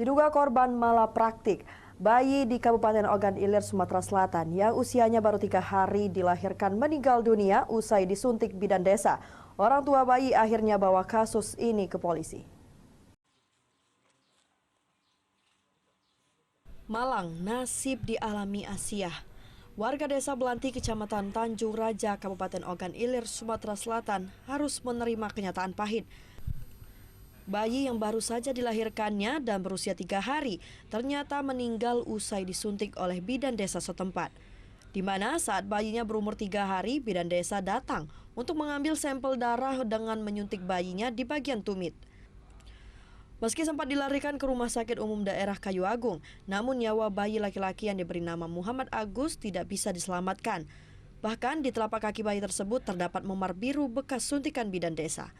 Diduga korban malapraktik, bayi di Kabupaten Ogan Ilir, Sumatera Selatan yang usianya baru 3 hari dilahirkan meninggal dunia usai disuntik bidan desa. Orang tua bayi akhirnya bawa kasus ini ke polisi. Malang, nasib dialami Asiah. Warga desa Belanti, Kecamatan Tanjung Raja, Kabupaten Ogan Ilir, Sumatera Selatan harus menerima kenyataan pahit. Bayi yang baru saja dilahirkannya dan berusia 3 hari ternyata meninggal usai disuntik oleh bidan desa setempat. Di mana saat bayinya berumur 3 hari, bidan desa datang untuk mengambil sampel darah dengan menyuntik bayinya di bagian tumit. Meski sempat dilarikan ke Rumah Sakit Umum Daerah Kayu Agung, namun nyawa bayi laki-laki yang diberi nama Muhammad Agus tidak bisa diselamatkan. Bahkan di telapak kaki bayi tersebut terdapat memar biru bekas suntikan bidan desa.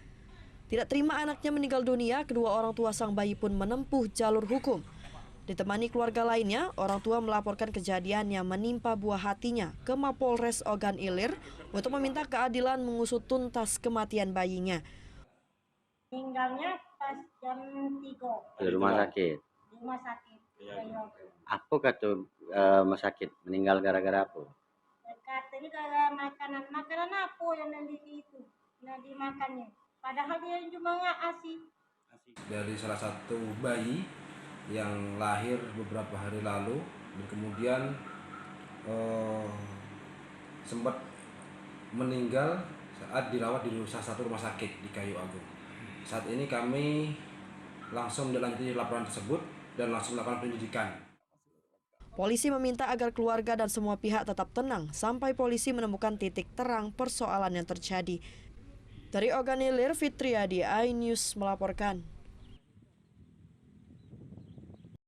Tidak terima anaknya meninggal dunia, kedua orang tua sang bayi pun menempuh jalur hukum. Ditemani keluarga lainnya, orang tua melaporkan kejadian yang menimpa buah hatinya ke Mapolres Ogan Ilir untuk meminta keadilan mengusut tuntas kematian bayinya. Meninggalnya pas jam 3. Di rumah sakit. Di rumah sakit. Apa kata rumah sakit? Meninggal gara-gara apa? Katanya gara makanan apa yang itu dimakannya. Padahal dia cuma nggak ASI. Dari salah satu bayi yang lahir beberapa hari lalu dan kemudian sempat meninggal saat dirawat di salah satu rumah sakit di Kayu Agung. Saat ini kami langsung melanjutkan laporan tersebut dan langsung melakukan penyidikan. Polisi meminta agar keluarga dan semua pihak tetap tenang sampai polisi menemukan titik terang persoalan yang terjadi. Dari Ogan Ilir, Fitriadi, iNews melaporkan.